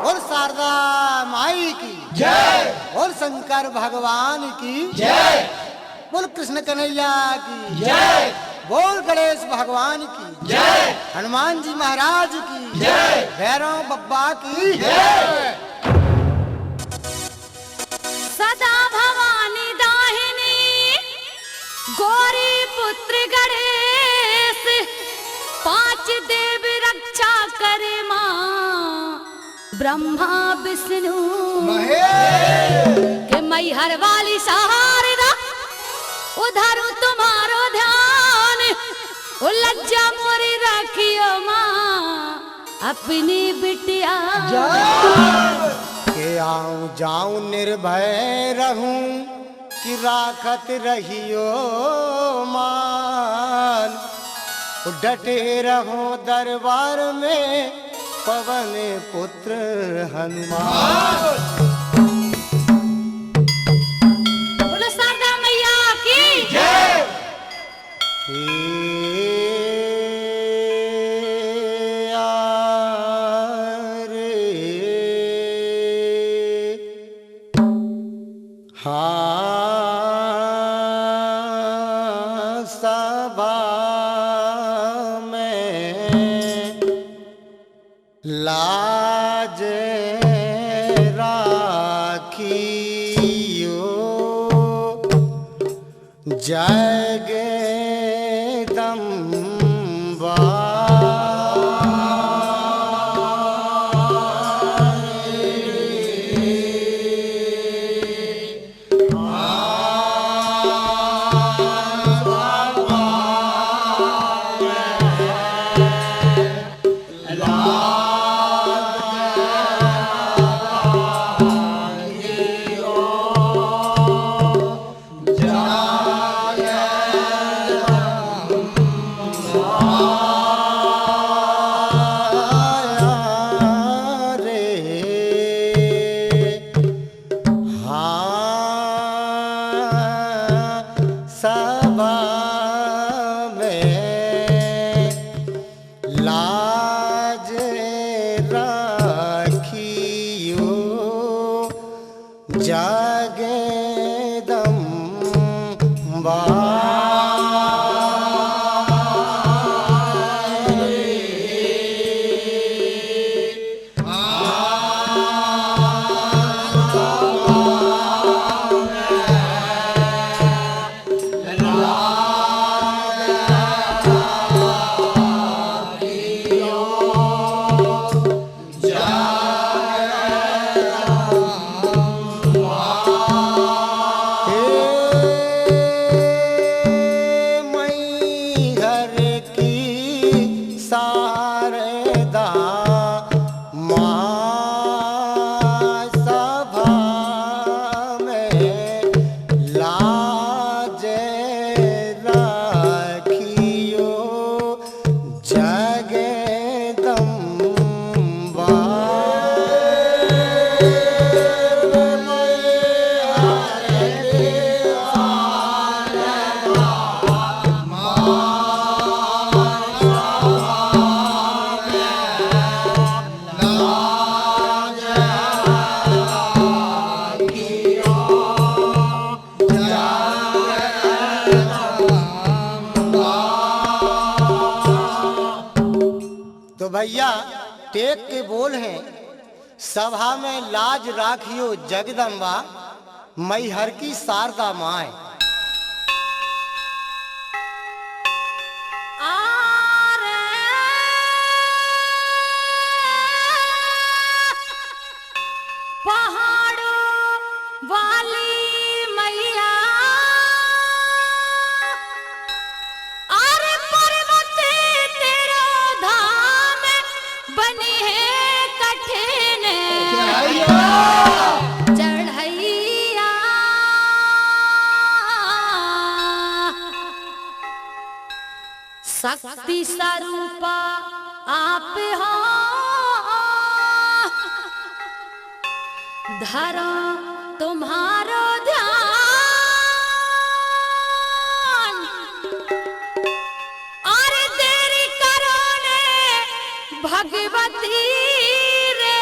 और शारदा माई की जय। और शंकर भगवान की जय। बोल कृष्ण कन्हैया की जय। बोल गणेश भगवान की जय। हनुमान जी महाराज की जय। भैरव बब्बा की जय। सदा भवानी दाहिनी गौरी पुत्र गणेश पांच देव रक्षा करे माँ ब्रह्मा विष्णु के मैहर वाली सहारा उधर तुम्हारो ध्यान ओ लज्जा मोरी रखियो माँ अपनी बिटिया के आऊं जाऊं निर्भय रहूं कि राखत रहियो मान डटे रहो दरबार में पवन पुत्र हनुमान। बोलो शारदा मैया की जय। सभा में लाज राखियो जगदम्बा। सभा में लाज राखियो जगदम्बा। शारदा माँ सभा में लाज राखियो जगदम्बा। तो भैया टेक के बोल हैं सभा में लाज राखियो जगदम्बा मैहर की शारदा माए। पहाड़ों वाली मैया अरे पर्वत तेरो धाम बनी है कठिन चढ़ैया शक्ति स्वरूपा आप हो धरो तुम्हारो ध्यान अरे देरी करो ने भगवती रे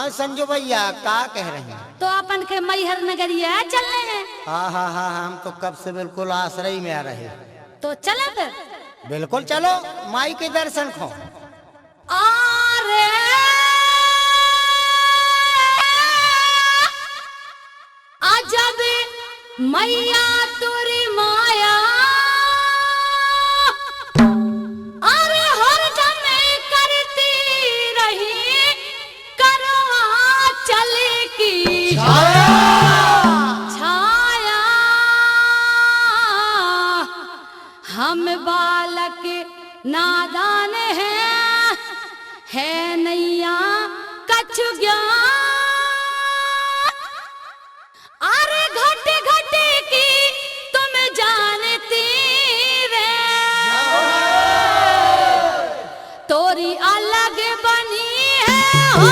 हाँ संजू भैया क्या कह रहे हैं? तो अपन के मैहर नगरिया चलने हैं। हाँ हाँ हाँ हम तो कब से बिल्कुल आश्रय में आ रहे हैं। तो चले फिर। बिल्कुल चलो माई के दर्शन को। अरे अजब मैया तोरी माया, अरे हरदम करती रही करवा चले की छाया। हम बालक नादान है नैया कछु ज्ञान, अरे घटे घटे की तुम जानती रे, तोरी अलग बनी है हो।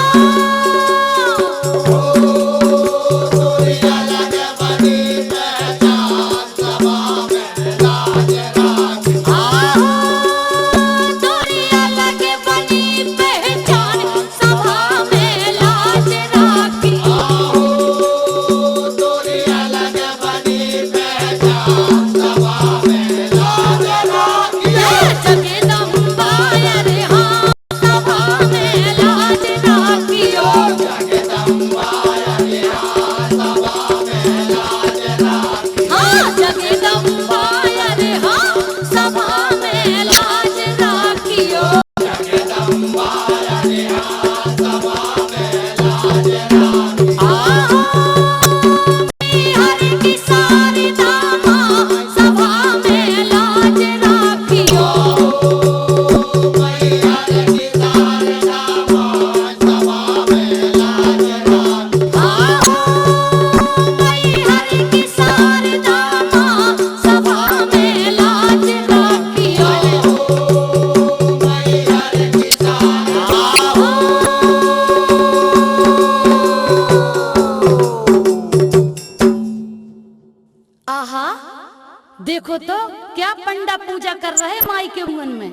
देखो तो क्या पंडा पूजा कर रहे माई के भुवन में।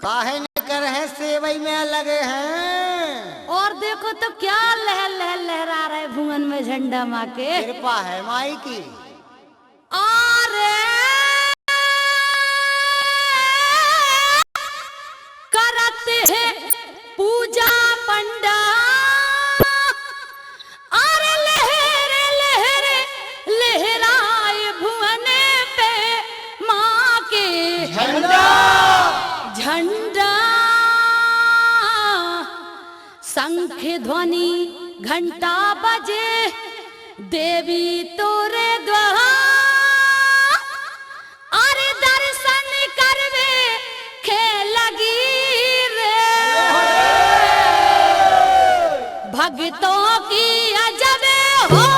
काहे न कर रहे सेवई में लगे हैं। और देखो तो क्या लहर लहर लहरा रहे भुवन में झंडा माँ के। कृपा है माई की। अरे करते हैं पूजा पंडा, अरे लहर लहर लहराए भुवन पे माँ के झंडा झंडा। शंख ध्वनि घंटा बजे देवी तोरे द्वार, अरे दर्शन करवे खेल लगी रे, भक्तों की अजब हो।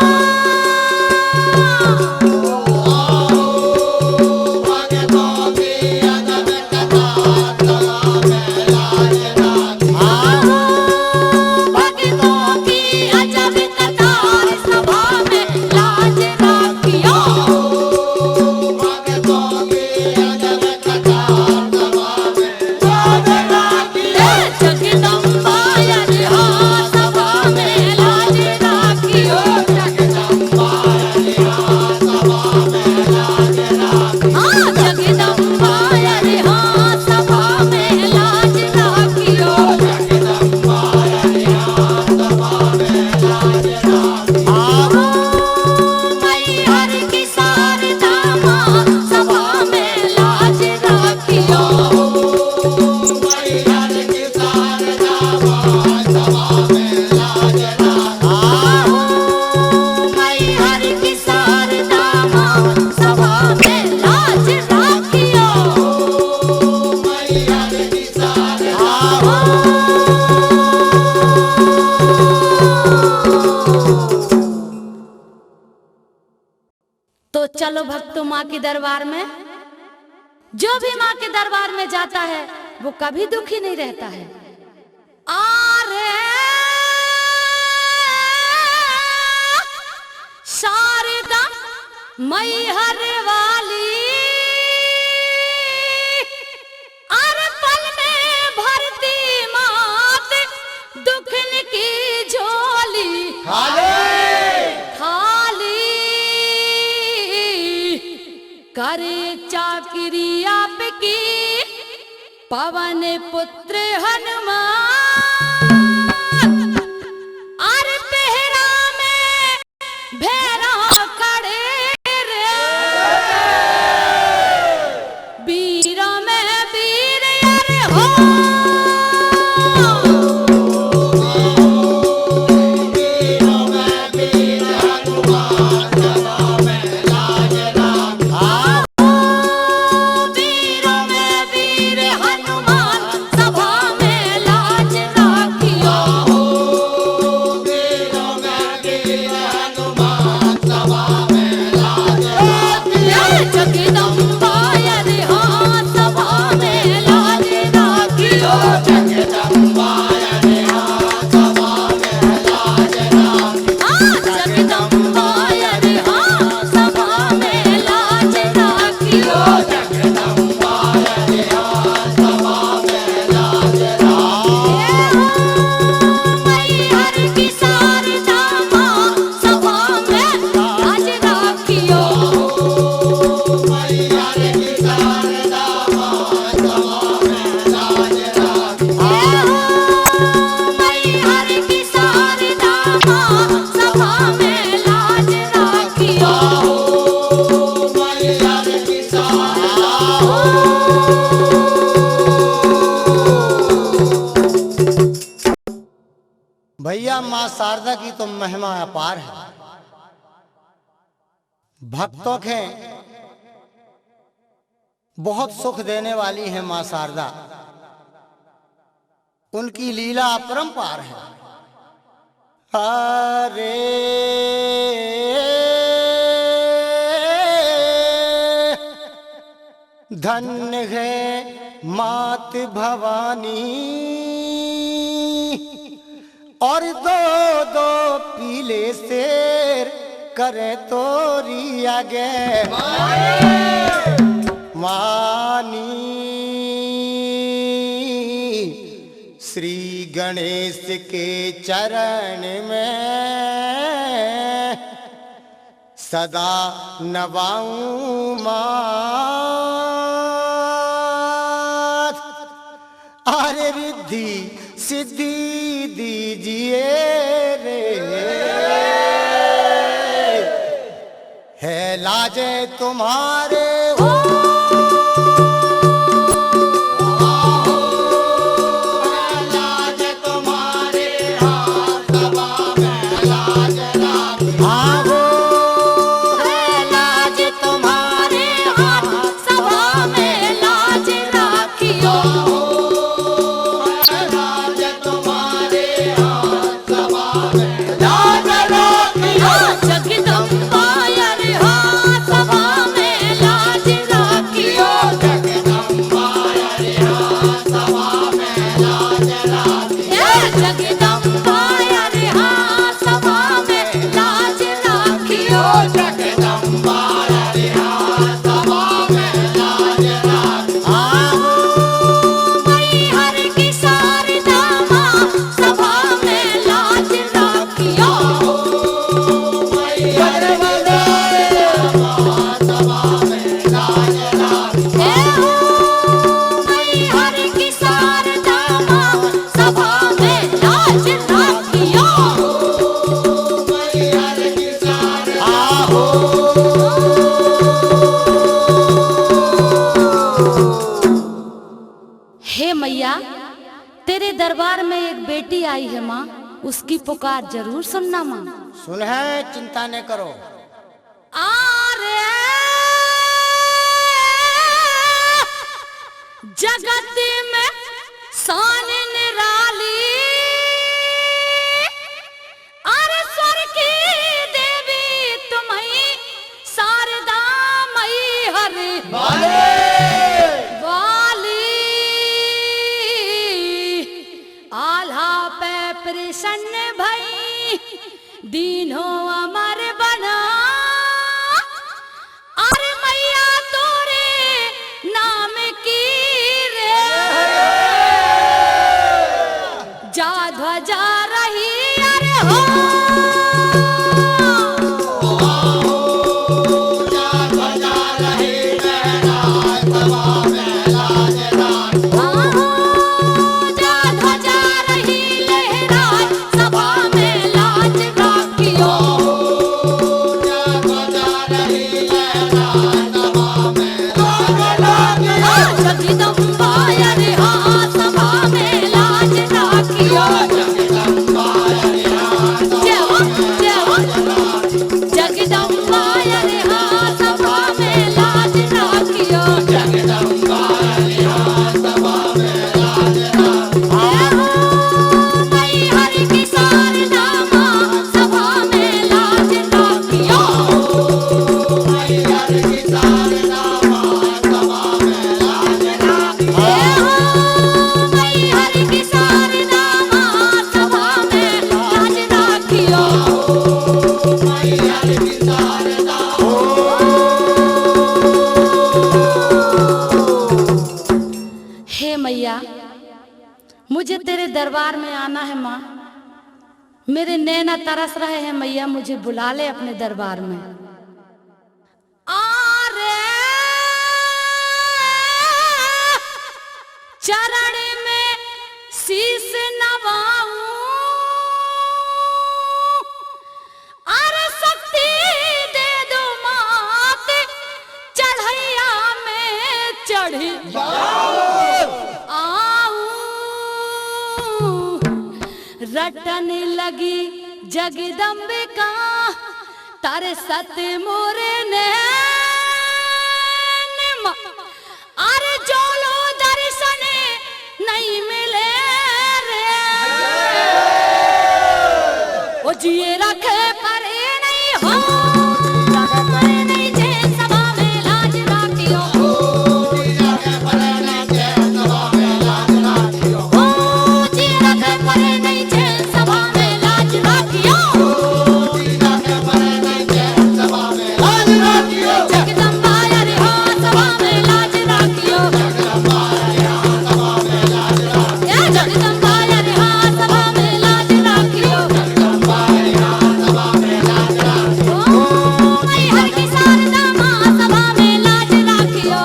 तो चलो भक्तों माँ के दरबार में। जो भी माँ के दरबार में जाता है वो कभी दुखी नहीं रहता है। अरे शारदा मैहर वाली, अरे पल में भरती मात दुखन की झोली। चाकरी आपकी पवन पुत्र हनुमान। अरे पेहरा में भेरा कड़े रे, वीरों में वीर अरे हो। भैया मां शारदा की तो महिमा अपार है। भक्तों के बहुत सुख देने वाली है मां शारदा, उनकी लीला अपरंपार है। अरे धन्य है मात भवानी, और दो दो पीले शेर करे तोरी आगे मानी। श्री गणेश के चरण में सदा नवाऊं मात। अरे रिद्धि सिद्धि दीजिए रे, है लाजे तुम्हारे हो। तेरे दरबार में एक बेटी आई है माँ, उसकी पुकार जरूर सुनना माँ। सुन है, चिंता न करो। आरे जगत में शान निराली, अरे स्वर की देवी तुम्हीं शारदा मई हरि प्रसन्न भई दीनो अमर बना। अरे मैया तोरे नाम की रे जा ध्वजा रही अरे हो। जा ध्वजा रही मुझे तेरे दरबार में आना है माँ। मेरे नैना तरस रहे हैं मैया, मुझे बुला ले अपने दरबार में। आरे चरण में शीश नवाऊं, अरे शक्ति दे दो मात, चढ़ैया में चढ़ी आऊं। रटन लगी जगदम्बिका तारे सत मोरे ने, अरे जोलो दर्शन नहीं मिले रे, ओ जिए रखे परे नहीं हो, परे नहीं जे सभा में लाज राखियो, जिए रखे परे नहीं जे सभा में लाज राखियो, जगदम्बा अरे हो सभा में लाज राखियो, जगदम्बा अरे हो सभा में लाज राखियो। मैं हर की शारदा माँ सभा में लाज राखियो,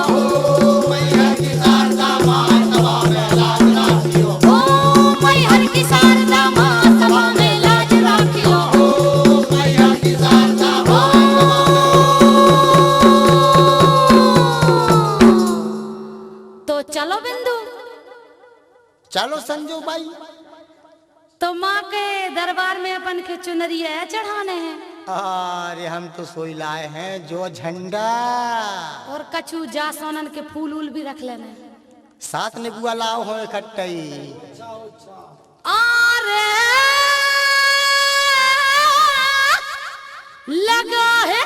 मैं हर की शारदा माँ सभा में लाज राखियो। तो चलो बिंदु, चलो संजू भाई। तो माँ के दरबार में अपन के चुनरिया चढ़ाने हैं अरे हम तो सोई लाए हैं जो झंडा, और कछु जासोनन के फूल उल भी रख लेने। साथ ने बुआ लाओ हो इकट्ठई। अरे लगा है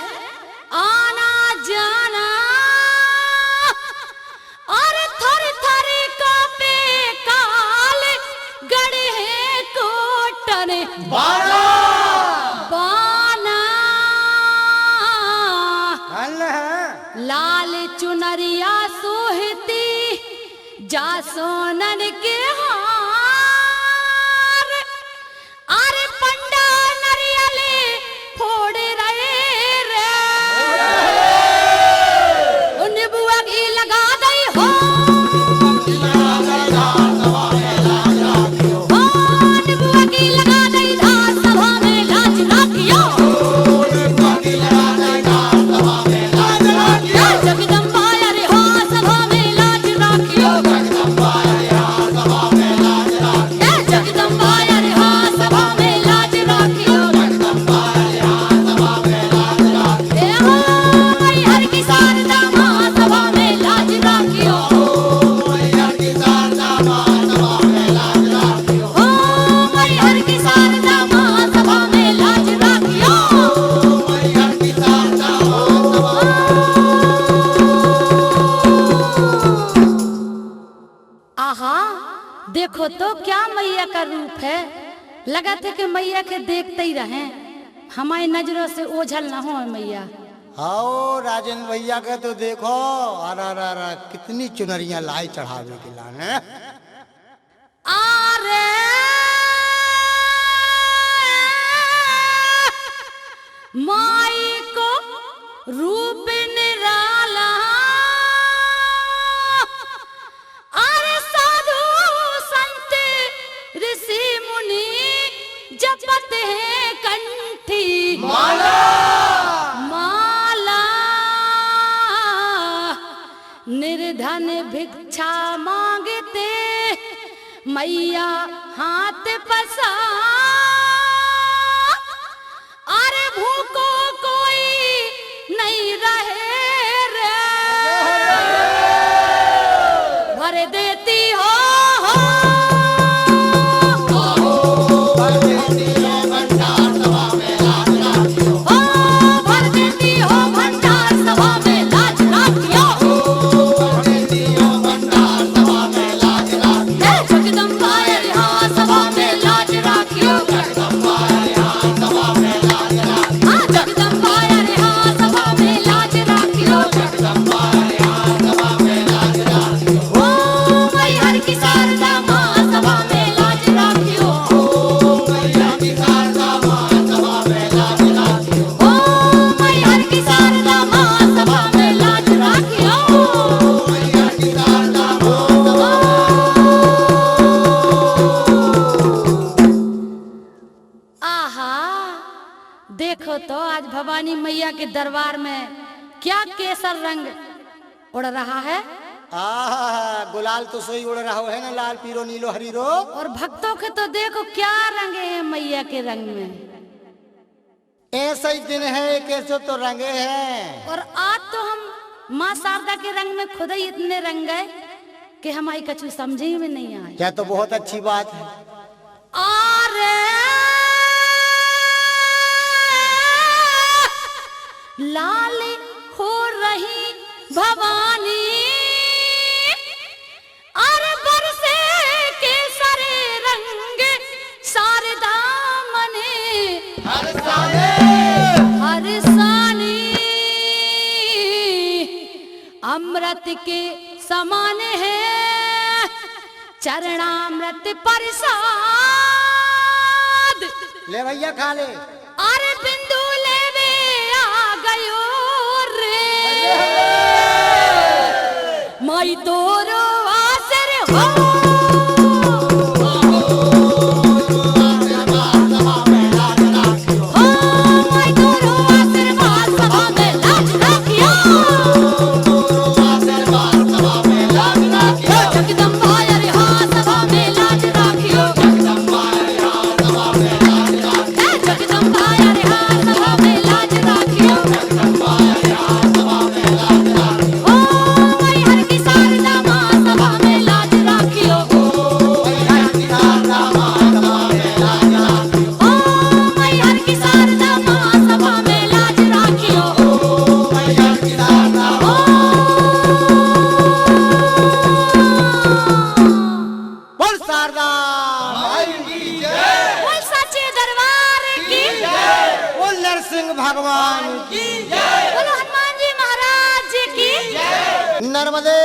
आना जाना, अरे थर थर कांपे काल गड़े हैं कोटने बाना, लाल चुनरिया सोहती जासोनन के हार, अरे पंडा नरियले फोड़ रहे रे, उन बुआ की लगा दई हो, उन बुआ की लगा दई धार सभा में लाज राखियो, जगदम्बा अरे हो सभा में लाज राखियो, जगदम्बा अरे हो सभा में लाज राखियो। ए हो मैं हर की शारदा माँ सभा में लाज राखियो, हो मैं हर की शारदा माँ सभा में लाज राखियो। आहा देखो तो क्या मैया का रूप है, लगा थे कि मैया के देखते ही रहें, हमारी नजरों से ओझल ना हो मैया। आओ राजन भैया के तो देखो, अरा कितनी चुनरियां लाई चढ़ावे के लाने। अरे माई को रूप निराला, अरे साधु संत ऋषि मुनि जपत है कंठी माला, निर्धन भिक्षा मांगते मैया हाथ पसा, अरे भूखो कोई नहीं रहे रे, भर देती हो भर देती हो भंडार सभा में लाज राखियो, भर देती हो भंडार सभा में लाज राखियो, जगदम्बा अरे हो सभा में लाज राखियो। भवानी मैया के दरबार में क्या केसर रंग उड़ रहा है। गुलाल तो सोई उड़ रहा है ना, लाल पीरो नीलो हरीरो। और भक्तों के तो देखो क्या रंगे हैं मैया के रंग में। ऐसा ही दिन है, कैसे तो रंगे हैं। और आज तो हम माँ शारदा के रंग में खुद ही इतने रंग गए कि हमारी कछु समझे में नहीं आए। क्या तो बहुत अच्छी बात है। अरे लाल हो रही भवानी, अरे बरसे केसर रंग शारदा मने हर सानी, अमृत के समान है चरणामृत प्रसाद। ले भैया खा ले। अरे बिंदु लेवे आ गयो रे, माई तोरो आसर हो। भगवान की जय। बोलो हनुमान जी महाराज की जय। नर्मदे